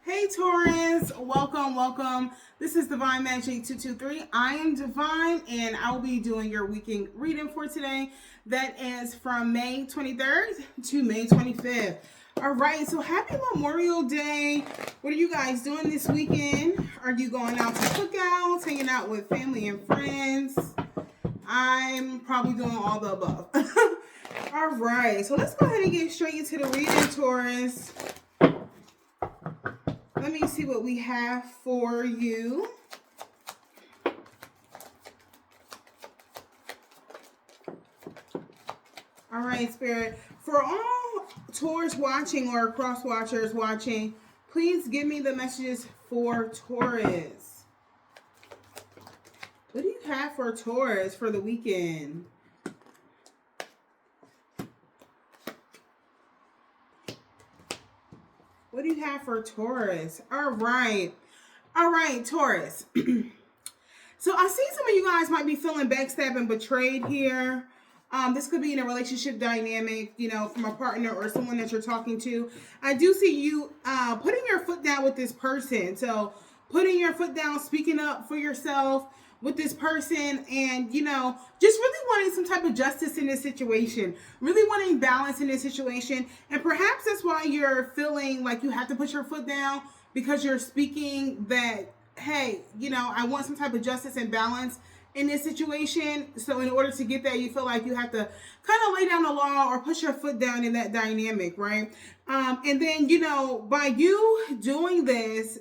Hey Taurus, welcome, welcome. This is Divine Magic 223. I am Divine and I will be doing your weekend reading for today. That is from May 23rd to May 25th. All right, so happy Memorial Day. What are you guys doing this weekend? Are you going out to cookouts, hanging out with family and friends? I'm probably doing all the above. All right, so let's go ahead and get straight into the reading, Taurus. Let me see what we have for you. All right, Spirit. For all Taurus watching or cross watchers watching, please give me the messages for Taurus. What do you have for Taurus for the weekend? What do you have for Taurus? All right, Taurus. So I see some of you guys might be feeling backstabbed and betrayed here. This could be in a relationship dynamic, from a partner or someone that you're talking to. I do see you putting your foot down with this person. So putting your foot down, speaking up for yourself with this person, and just really wanting some type of justice in this situation, really wanting balance in this situation. And perhaps that's why you're feeling like you have to put your foot down, because you're speaking that, hey, I want some type of justice and balance in this situation. So in order to get that, you feel like you have to kind of lay down the law or push your foot down in that dynamic, right? And then, by you doing this,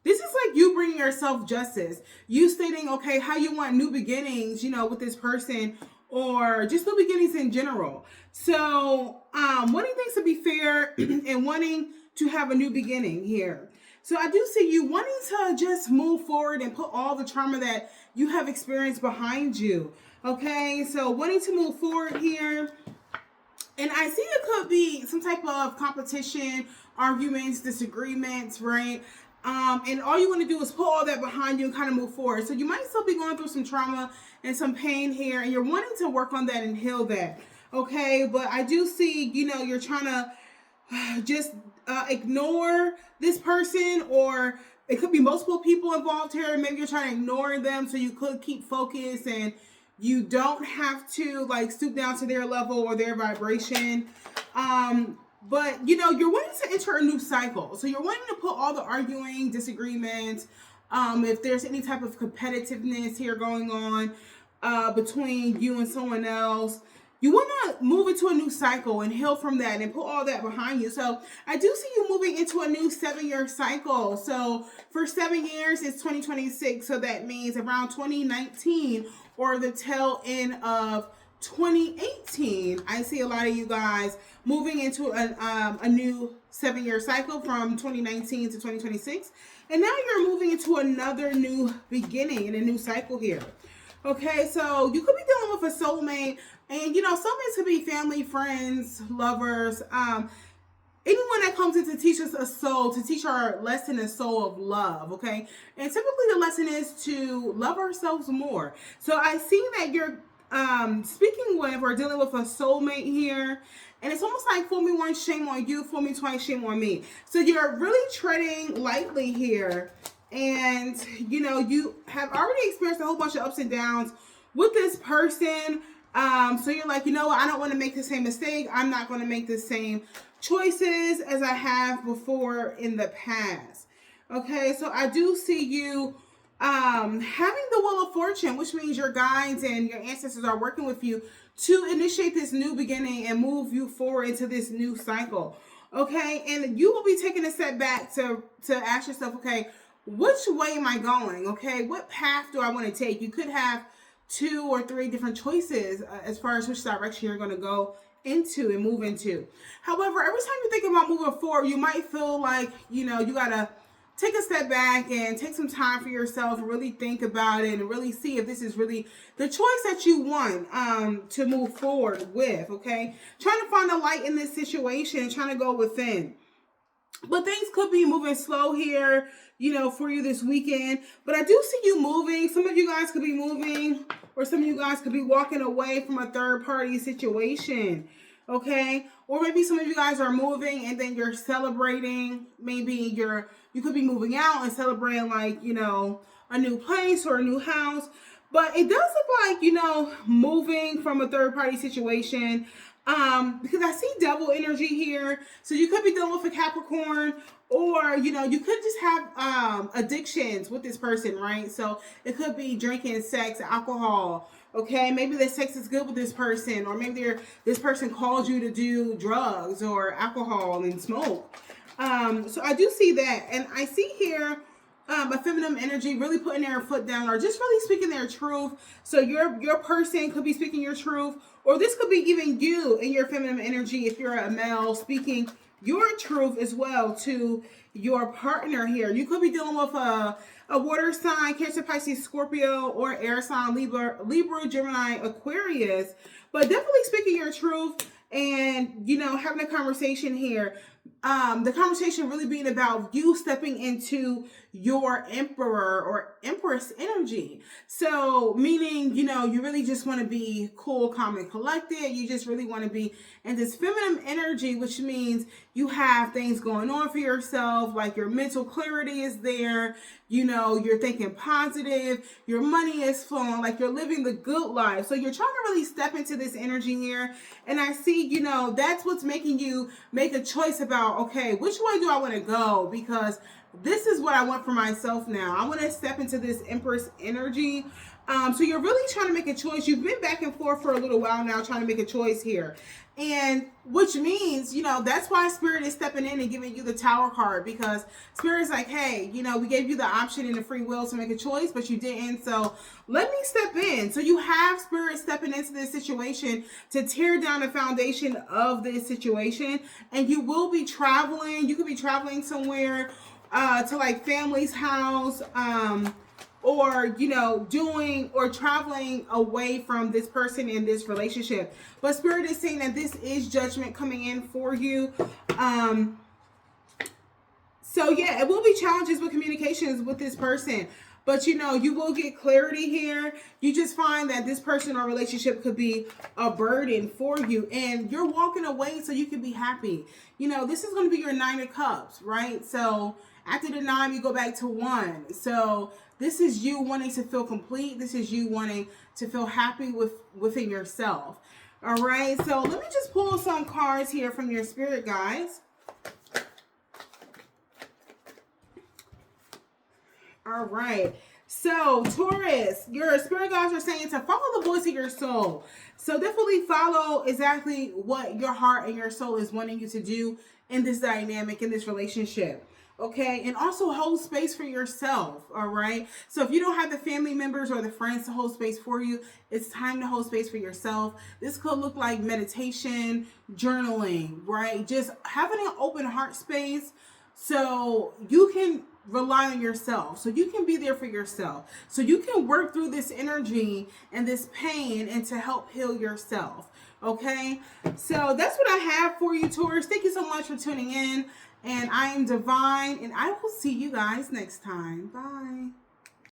this is like you bringing yourself justice. You stating, okay, how you want new beginnings, with this person, or just new beginnings in general. So wanting things to be fair and wanting to have a new beginning here. So I do see you wanting to just move forward and put all the trauma that you have experienced behind you. Okay, so wanting to move forward here. And I see it could be some type of competition, arguments, disagreements, right? And all you want to do is put all that behind you and kind of move forward. So you might still be going through some trauma and some pain here, and you're wanting to work on that and heal that. Okay, but I do see, you're trying to just ignore this person, or it could be multiple people involved here. Maybe you're trying to ignore them so you could keep focus and you don't have to stoop down to their level or their vibration. But you're wanting to enter a new cycle. So you're wanting to put all the arguing, disagreements, if there's any type of competitiveness here going on between you and someone else, you want to move into a new cycle and heal from that and put all that behind you. So I do see you moving into a new 7-year cycle. So for 7 years, it's 2026. So that means around 2019 or the tail end of 2018, I see a lot of you guys moving into a new 7-year cycle from 2019 to 2026. And now you're moving into another new beginning and a new cycle here. Okay, so you could be dealing with a soulmate, and soulmates could be family, friends, lovers, anyone that comes in to teach us a soul, to teach our lesson, a soul of love, okay? And typically the lesson is to love ourselves more. So I see that you're speaking with or dealing with a soulmate here, and it's almost like fool me once, shame on you, fool me twice, shame on me. So you're really treading lightly here, and you have already experienced a whole bunch of ups and downs with this person. So you're like, I don't want to make the same mistake. I'm not going to make the same choices as I have before in the past. Okay, so I do see you having the wheel of fortune, which means your guides and your ancestors are working with you to initiate this new beginning and move you forward into this new cycle. Okay, and you will be taking a step back to ask yourself, okay, which way am I going? Okay, what path do I want to take? You could have 2 or 3 different choices as far as which direction you're going to go into and move into. However, every time you think about moving forward, you might feel like, you got to take a step back and take some time for yourself and really think about it and really see if this is really the choice that you want to move forward with, okay? Trying to find a light in this situation, trying to go within. But things could be moving slow here, for you this weekend. But I do see you moving. Some of you guys could be moving, or some of you guys could be walking away from a third party situation. Okay, or maybe some of you guys are moving and then you're celebrating. Maybe you could be moving out and celebrating, like, a new place or a new house. But it does look like, moving from a third party situation. Because I see double energy here. So you could be dealing with a Capricorn, or you could just have addictions with this person, right? So it could be drinking, sex, alcohol. Okay, maybe the sex is good with this person, or maybe this person calls you to do drugs or alcohol and smoke. So I do see that, and I see here a feminine energy really putting their foot down, or just really speaking their truth. So your person could be speaking your truth, or this could be even you in your feminine energy if you're a male, speaking your truth as well to your partner here. You could be dealing with a water sign, Cancer, Pisces, Scorpio, or air sign, Libra, Gemini, Aquarius. But definitely speaking your truth and, having a conversation here. The conversation really being about you stepping into your emperor or empress energy. So meaning, you really just want to be cool, calm, and collected. You just really want to be in this feminine energy, which means you have things going on for yourself, like your mental clarity is there. You're thinking positive, your money is flowing, like you're living the good life. So you're trying to really step into this energy here. And I see, that's what's making you make a choice about, okay, which way do I want to go? Because this is what I want for myself now. I want to step into this Empress energy. So you're really trying to make a choice. You've been back and forth for a little while now trying to make a choice here. And which means, that's why Spirit is stepping in and giving you the Tower card, because Spirit's like, hey, we gave you the option and the free will to make a choice, but you didn't. So let me step in. So you have Spirit stepping into this situation to tear down the foundation of this situation. And you will be traveling. You could be traveling somewhere to like family's house, or doing or traveling away from this person in this relationship. But Spirit is saying that this is judgment coming in for you. So yeah, it will be challenges with communications with this person, but you will get clarity here. You just find that this person or relationship could be a burden for you, and you're walking away so you can be happy. This is going to be your 9 of Cups, right? So after the 9, you go back to 1. So this is you wanting to feel complete. This is you wanting to feel happy within yourself. All right. So let me just pull some cards here from your spirit guides. All right. So Taurus, your spirit guides are saying to follow the voice of your soul. So definitely follow exactly what your heart and your soul is wanting you to do in this dynamic, in this relationship. Okay, and also hold space for yourself. All right, so if you don't have the family members or the friends to hold space for you, it's time to hold space for yourself. This could look like meditation, journaling, right? Just having an open heart space so you can rely on yourself, so you can be there for yourself, so you can work through this energy and this pain and to help heal yourself. Okay, so that's what I have for you, Taurus. Thank you so much for tuning in. And I am Divine, and I will see you guys next time. Bye.